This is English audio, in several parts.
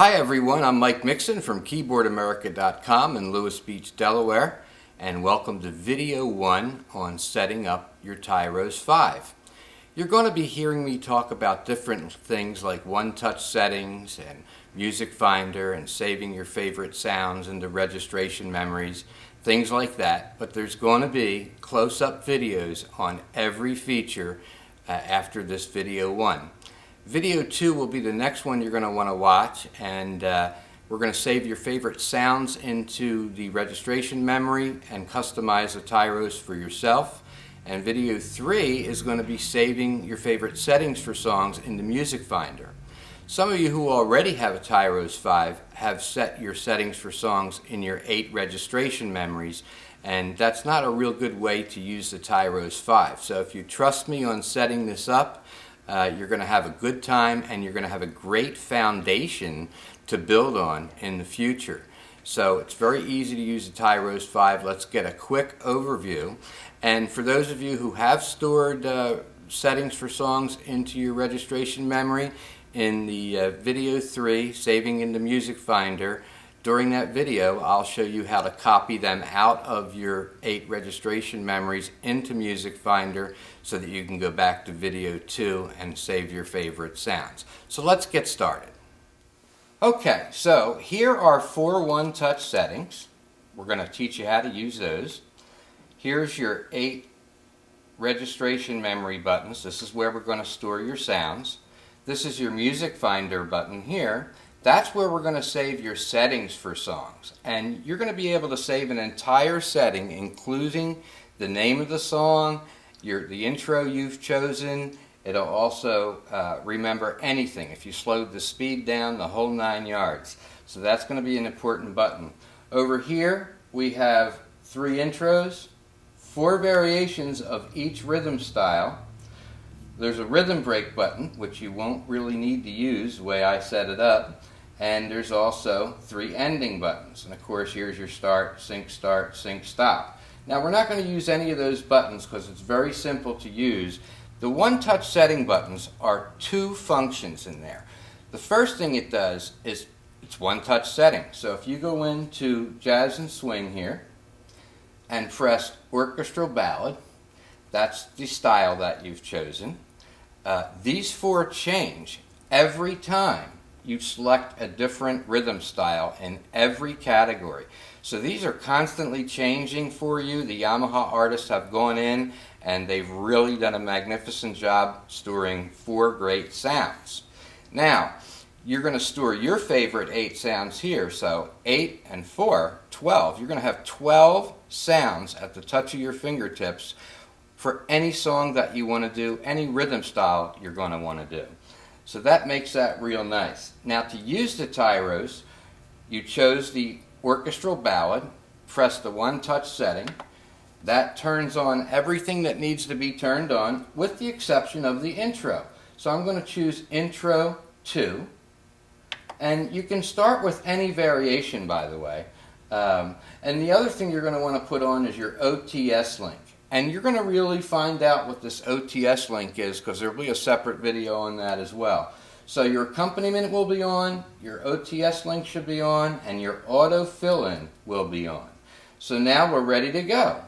Hi everyone, I'm Mike Mixon from Keyboardamerica.com in Lewis Beach, Delaware, and welcome to video 1 on setting up your Tyros 5. You're going to be hearing me talk about different things like one-touch settings and Music Finder and saving your favorite sounds into registration memories, things like that, but there's going to be close-up videos on every feature after this video 1. Video 2 will be the next one you're going to want to watch, and we're going to save your favorite sounds into the registration memory and customize the Tyros for yourself. And video 3 is going to be saving your favorite settings for songs in the Music Finder. Some of you who already have a Tyros 5 have set your settings for songs in your 8 registration memories, and that's not a real good way to use the Tyros 5. So if you trust me on setting this up, you're going to have a good time and you're going to have a great foundation to build on in the future. So it's very easy to use the Tyros 5. Let's get a quick overview. And for those of you who have stored settings for songs into your registration memory, in the video 3, Saving in the Music Finder, during that video I'll show you how to copy them out of your 8 registration memories into Music Finder so that you can go back to video 2 and save your favorite sounds. So let's get started. Okay, so here are 4 one-touch settings. We're going to teach you how to use those. Here's your 8 registration memory buttons. This is where we're going to store your sounds. This is your Music Finder button here. That's where we're going to save your settings for songs. And you're going to be able to save an entire setting, including the name of the song, the intro you've chosen. It'll also remember anything. If you slowed the speed down, the whole 9 yards. So that's going to be an important button. Over here, we have 3 intros, 4 variations of each rhythm style. There's a rhythm break button, which you won't really need to use the way I set it up. And there's also 3 ending buttons. And of course, here's your start, sync, stop. Now, we're not going to use any of those buttons because it's very simple to use. The one-touch setting buttons are 2 functions in there. The first thing it does is it's one-touch setting. So if you go into Jazz and Swing here and press Orchestral Ballad, that's the style that you've chosen. These 4 change every time you select a different rhythm style in every category. So these are constantly changing for you. The Yamaha artists have gone in and they've really done a magnificent job storing 4 great sounds. Now, you're going to store your favorite 8 sounds here. So 8 and 4, 12. You're going to have 12 sounds at the touch of your fingertips for any song that you want to do, any rhythm style you're going to want to do. So that makes that real nice. Now, to use the Tyros, you chose the orchestral ballad, press the one-touch setting. That turns on everything that needs to be turned on, with the exception of the intro. So I'm going to choose Intro 2. And you can start with any variation, by the way. And the other thing you're going to want to put on is your OTS link. And you're going to really find out what this OTS link is because there will be a separate video on that as well. So your accompaniment will be on, your OTS link should be on, and your auto fill-in will be on. So now we're ready to go.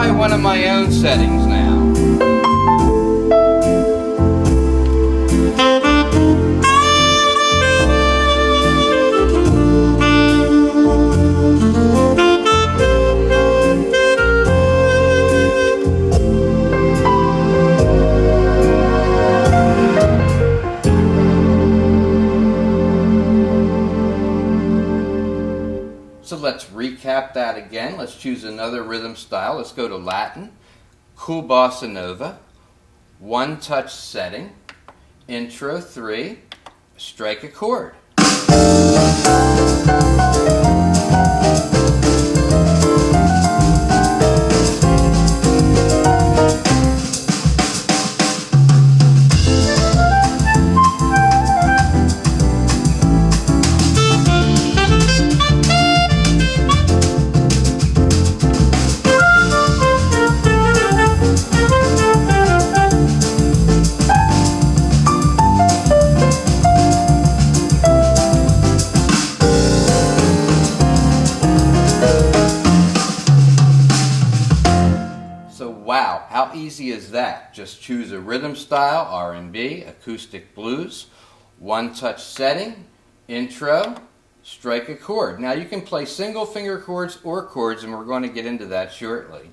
One of my own settings now. So let's recap that again. Let's choose another rhythm style. Let's go to Latin. Cool Bossa Nova, one touch setting, intro 3, strike a chord. Wow, how easy is that? Just choose a rhythm style, R&B, acoustic blues, one touch setting, intro, strike a chord. Now you can play single finger chords or chords, and we're going to get into that shortly.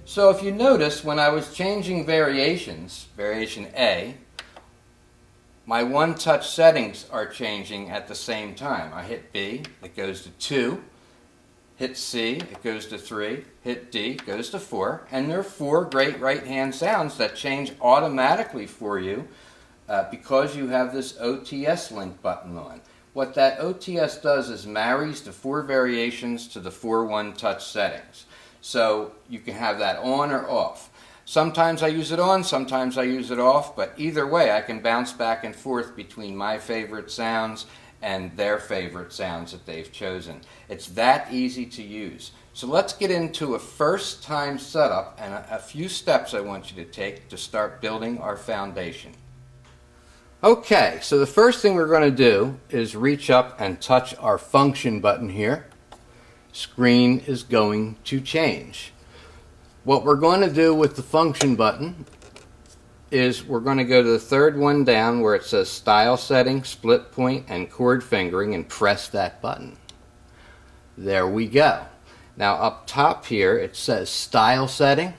So if you notice, when I was changing variations, variation A, my one-touch settings are changing at the same time. I hit B, it goes to 2, hit C, it goes to 3, hit D, it goes to 4, and there are 4 great right-hand sounds that change automatically for you because you have this OTS link button on. What that OTS does is marries the 4 variations to the 4 one-touch settings. So you can have that on or off. Sometimes I use it on, sometimes I use it off, but either way I can bounce back and forth between my favorite sounds and their favorite sounds that they've chosen. It's that easy to use. So let's get into a first time setup and a few steps I want you to take to start building our foundation. Okay, so the first thing we're going to do is reach up and touch our function button here. Screen is going to change. What we're going to do with the function button is we're going to go to the third one down where it says style setting, split point, and chord fingering, and press that button. There we go. Now up top here it says style setting,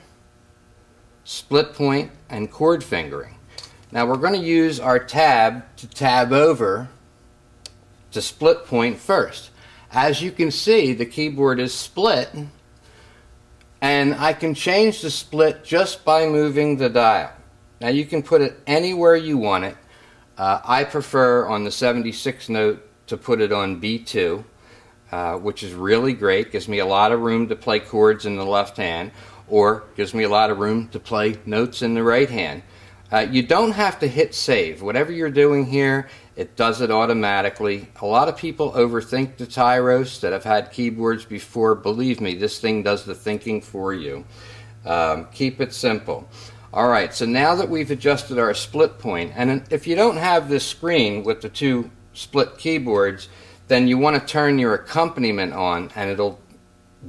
split point, and chord fingering. Now we're going to use our tab to tab over to split point first. As you can see, the keyboard is split, and I can change the split just by moving the dial. Now you can put it anywhere you want it. I prefer on the 76 note to put it on B2, which is really great. Gives me a lot of room to play chords in the left hand, or gives me a lot of room to play notes in the right hand. You don't have to hit save. Whatever you're doing here, it does it automatically. A lot of people overthink the Tyros that have had keyboards before. Believe me, this thing does the thinking for you. Keep it simple. Alright, so now that we've adjusted our split point, and if you don't have this screen with the 2 split keyboards, then you want to turn your accompaniment on and it'll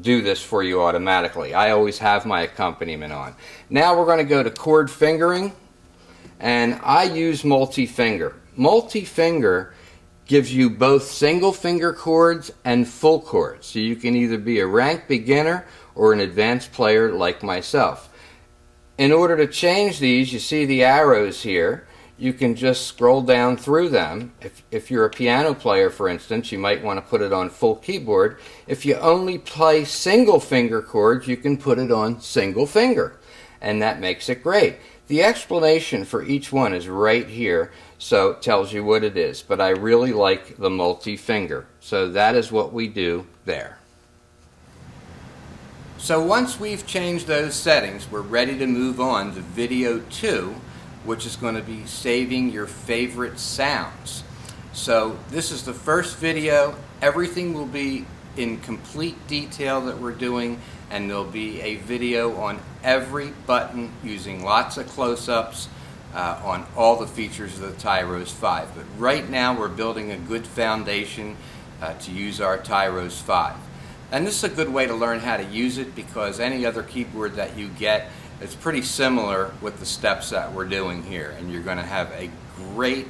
do this for you automatically. I always have my accompaniment on. Now we're going to go to chord fingering, and I use multi-finger. Multi-finger gives you both single finger chords and full chords, so you can either be a rank beginner or an advanced player like myself. In order to change these, you see the arrows here. You can just scroll down through them. If you're a piano player, for instance, you might want to put it on full keyboard. If you only play single finger chords, you can put it on single finger, and that makes it great. The explanation for each one is right here, so it tells you what it is, but I really like the multi-finger. So that is what we do there. So once we've changed those settings, we're ready to move on to video 2, which is going to be saving your favorite sounds. So this is the first video. Everything will be in complete detail that we're doing, and there'll be a video on every button using lots of close-ups on all the features of the Tyros 5. But right now we're building a good foundation to use our Tyros 5. And this is a good way to learn how to use it, because any other keyboard that you get, it's pretty similar with the steps that we're doing here, and you're going to have a great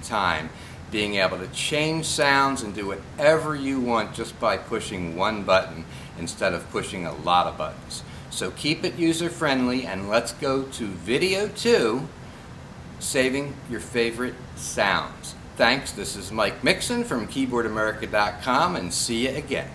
time being able to change sounds and do whatever you want just by pushing one button instead of pushing a lot of buttons. So keep it user-friendly, and let's go to video 2, saving your favorite sounds. Thanks. This is Mike Mixon from Keyboardamerica.com, and see you again.